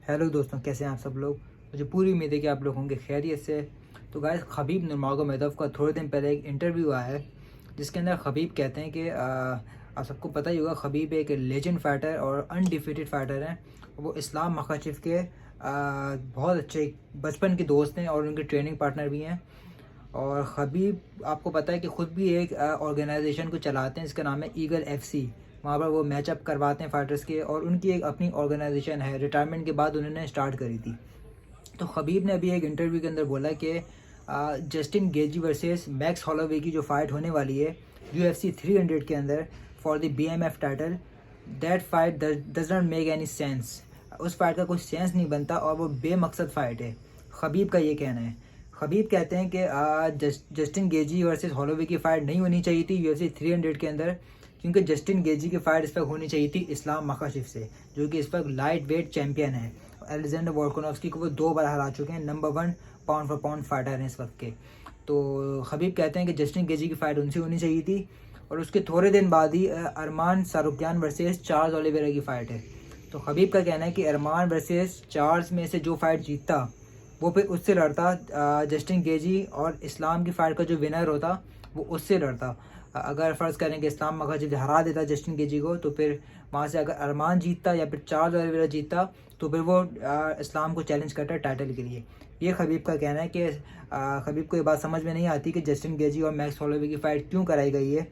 Hello दोस्तों, कैसे हैं आप सब लोग। मुझे पूरी उम्मीद है कि आप लोग होंगे खैरियत से। तो गाइस, खबीब नुरमगोमेदोव का थोड़े दिन पहले एक इंटरव्यू आया है जिसके अंदर खबीब कहते हैं कि आप सबको पता ही होगा, खबीब एक लेजेंड फाइटर और अनडिफीटेड फाइटर हैं। वो इस्लाम मखाचिफ के बहुत अच्छे बचपन के दोस्त हैं और उनके ट्रेनिंग पार्टनर भी हैं। और खबीब आपको पता है कि ख़ुद भी एक ऑर्गेनाइजेशन को चलाते हैं जिसका नाम है ईगल एफसी। वहाँ पर वो मैचअप करवाते हैं फाइटर्स के, और उनकी एक अपनी ऑर्गेनाइजेशन है, रिटायरमेंट के बाद उन्होंने स्टार्ट करी थी। तो खबीब ने अभी एक इंटरव्यू के अंदर बोला कि Justin Gaethje versus max Holloway की जो फाइट होने वाली है UFC 300 के अंदर for the BMF title, that fight does not make any sense. उस फाइट का कोई सेंस नहीं बनता और वो बेमकसद फाइट है। खबीब का ये कहना है। खबीब कहते हैं कि जस्टिन गेजी वर्सेस हॉलोवे की फ़ाइट नहीं होनी चाहिए थी UFC 300 के अंदर, क्योंकि जस्टिन गेजी की फ़ाइट इस वक्त होनी चाहिए थी इस्लाम मखाशिफ से, जो कि इस वक्त लाइट वेट चैम्पियन है। अलेक्जेंडर वोल्कानोव्स्की को वो 2 बार हरा चुके हैं, number 1 pound for pound fighter हैं इस वक्त के। तो खबीब कहते हैं कि जस्टिन गेजी की फ़ाइट उनसे होनी चाहिए थी। और उसके थोड़े दिन बाद ही अरमान सारुकियान वर्सेस चार्ल्स ओलिवेरा की फ़ाइट है। तो खबीब का कहना है कि अरमान वर्सेस चार्ल्स में से जो फाइट जीतता वो फिर उससे लड़ता। जस्टिन गेजी और इस्लाम की फ़ाइट का जो विनर होता वो उससे लड़ता। अगर फ़र्ज़ करें कि इस्लाम मखाचिफ हरा देता जस्टिन गेजी को, तो फिर वहाँ से अगर अरमान जीतता या फिर चार्ल्स ओलिवेरा जीतता तो फिर वो इस्लाम को चैलेंज करता टाइटल के लिए। ये खबीब का कहना है कि खबीब को ये बात समझ में नहीं आती कि जस्टिन गेजी और मैक्स हॉलोवे की फ़ाइट क्यों कराई गई है।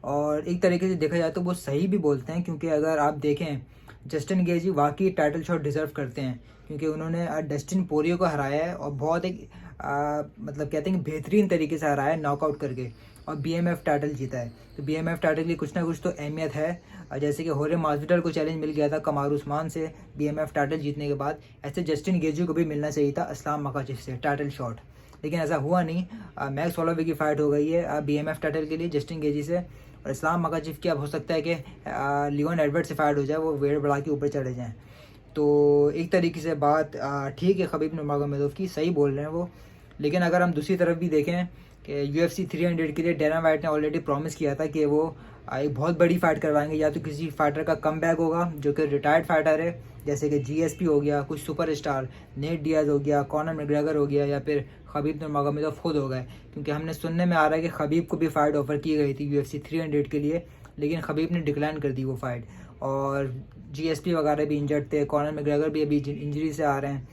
और एक तरीके से देखा जाए तो वो सही भी बोलते हैं, क्योंकि अगर आप देखें जस्टिन गेजी वाकई टाइटल शॉट डिज़र्व करते हैं, क्योंकि उन्होंने डस्टिन पोरियो को हराया है और बहुत एक मतलब कहते हैं कि बेहतरीन तरीके से हराया है नॉकआउट करके, और BMF टाइटल जीता है। तो BMF टाइटल की कुछ ना कुछ तो अहमियत है। जैसे कि होरे मास्विडल को चैलेंज मिल गया था कमार उस्मान से BMF टाइटल जीतने के बाद, ऐसे जस्टिन गेजी को भी मिलना चाहिए था इस्लाम मखाचिफ से टाइटल शॉट, लेकिन ऐसा हुआ नहीं। मैक्स हॉलोवे की फ़ाइट हो गई है BMF टाइटल के लिए जस्टिन गेजी से, और इस्लाम मखाचिफ की अब हो सकता है कि लियोन एडवर्ड से फाइट हो जाए, वो वेट बढ़ा के ऊपर चढ़े जाएँ। तो एक तरीके से बात ठीक है, खबीब नुरमगोमेदोव की सही बोल रहे हैं वो। लेकिन अगर हम दूसरी तरफ भी देखें कि UFC 300 के लिए डैना वाइट ने ऑलरेडी प्रॉमिस किया था कि वो एक बहुत बड़ी फाइट करवाएंगे, या तो किसी फाइटर का कमबैक होगा जो कि रिटायर्ड फाइटर है, जैसे कि GSP हो गया, कुछ सुपरस्टार नेट डियाज हो गया, कॉनर मैकग्रेगर हो गया, या फिर खबीब नुरमगोमेदोव खुद हो गए। क्योंकि हमने सुनने में आ रहा है कि खबीब को भी फ़ाइट ऑफर की गई थी UFC 300 के लिए, लेकिन खबीब ने डिक्लाइन कर दी वो फ़ाइट। और GSP वगैरह भी इंजर्ड थे, कॉनर मैकग्रेगर भी अभी इंजरी से आ रहे हैं।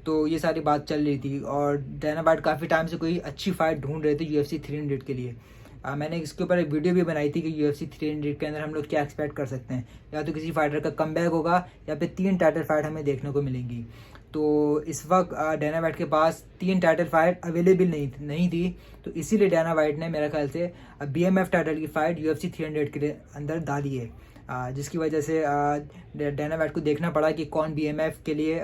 तो ये सारी बात चल रही थी और डैना वाइट काफ़ी टाइम से कोई अच्छी फ़ाइट ढूंढ रहे थे UFC 300 के लिए। मैंने इसके ऊपर एक वीडियो भी बनाई थी कि UFC 300 के अंदर हम लोग क्या एक्सपेक्ट कर सकते हैं, या तो किसी फाइटर का कमबैक होगा या फिर 3 टाइटल फाइट हमें देखने को मिलेंगी। तो इस वक्त डैना वाइट के पास 3 टाइटल फाइट अवेलेबल नहीं थी, तो इसीलिए डैना वाइट ने मेरे ख्याल से BMF टाइटल की फ़ाइट UFC 300 के अंदर डाली है, जिसकी वजह से डैना वाइट को देखना पड़ा कि कौन BMF के लिए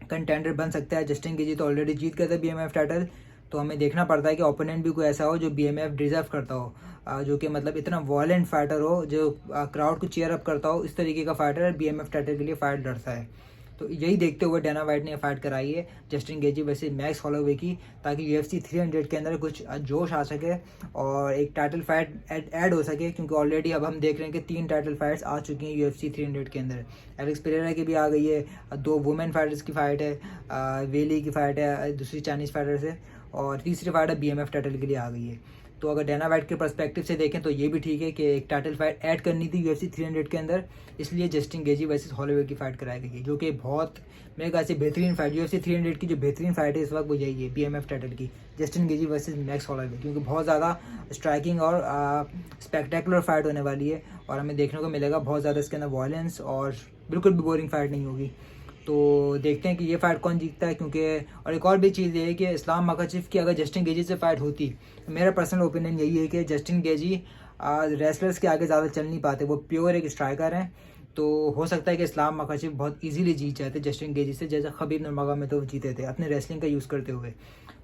कंटेंडर बन सकता है। जस्टिन गेजी तो ऑलरेडी जीत गया था BMF टाइटल, तो हमें देखना पड़ता है कि ओपोनेंट भी कोई ऐसा हो जो BMF डिज़र्व करता हो, जो कि मतलब इतना वॉयलेंट फाइटर हो, जो क्राउड को चीयर अप करता हो, इस तरीके का फाइटर BMF टाइटल के लिए फ़ाइट लड़ता है। तो यही देखते हुए डैना वाइट ने फ़ाइट कराई है Justin Gaethje versus max Holloway की, ताकि UFC 300 के अंदर कुछ जोश आ सके और एक टाइटल फाइट ऐड हो सके। क्योंकि ऑलरेडी अब हम देख रहे हैं कि 3 टाइटल फाइट्स आ चुकी हैं UFC 300 के अंदर। एलेक्स पेरेरा की भी आ गई है, 2 वुमेन फाइटर्स की फ़ाइट है, वेली की फ़ाइट है दूसरी चाइनीज़ फाइटर से, और तीसरी फाइट BMF टाइटल के लिए आ गई है। तो अगर डैना वाइट के पर्सपेक्टिव से देखें तो ये भी ठीक है कि एक टाइटल फाइट ऐड करनी थी UFC 300 के अंदर, इसलिए जस्टिन गेजी वर्सेस हॉलोवे की फ़ाइट कराई गई है, जो कि बहुत मेरे ख्याल से बेहतरीन फाइट UFC 300 की जो बेहतरीन फाइट है इस वक्त वो यही है BMF टाइटल की, Justin Gaethje versus max Holloway, क्योंकि बहुत ज़्यादा स्ट्राइकिंग और स्पेक्टेकुलर फाइट होने वाली है, और हमें देखने को मिलेगा बहुत ज़्यादा इसके अंदर वायलेंस, और बिल्कुल भी बोरिंग फाइट नहीं होगी। तो देखते हैं कि ये फ़ाइट कौन जीतता है। क्योंकि और एक और भी चीज़ ये है कि इस्लाम मखाचिफ की अगर जस्टिन गेजी से फ़ाइट होती, तो मेरा पर्सनल ओपिनियन यही है कि जस्टिन गेजी रेसलर्स के आगे ज़्यादा चल नहीं पाते, वो प्योर एक स्ट्राइकर हैं। तो हो सकता है कि इस्लाम मखाचिफ बहुत इजीली जीत जाते जस्टिन गेजी से, जैसे खबीब नुरमगोमेदोव जीते थे अपने रेसलिंग का यूज़ करते हुए।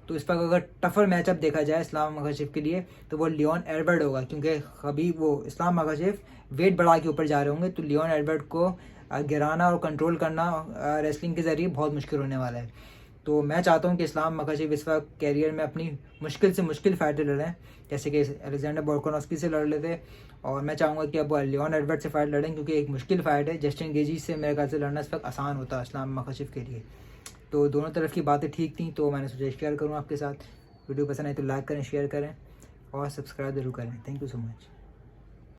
तो इस पर अगर टफर मैचअप देखा जाए इस्लाम मखाचिफ के लिए तो वो लियोन एडवर्ड होगा, क्योंकि खबीब वो इस्लाम मखाचिफ वेट बढ़ा के ऊपर जा रहे होंगे, तो लियोन एडवर्ड को गिराना और कंट्रोल करना रेसलिंग के ज़रिए बहुत मुश्किल होने वाला है। तो मैं चाहता हूँ कि इस्लाम मखाशिफ इस वक्त कैरियर में अपनी मुश्किल से मुश्किल फ़ाइटर लड़ें, जैसे कि अलेक्जेंडर वोल्कानोव्स्की से लड़ लेते, और मैं चाहूँगा कि अब लियोन एडवर्ड से फाइट लड़ें, क्योंकि एक मुश्किल फ़ाइट है। जस्टिन गेजी से मेरे ख्याल से लड़ना इस वक्त आसान होता है इस्लाम मखाशिफ के लिए। तो दोनों तरफ की बातें ठीक थी, तो मैंने सोचा शेयर करूँ आपके साथ। वीडियो पसंद आए तो लाइक करें, शेयर करें और सब्सक्राइब जरूर करें। Thank you so much.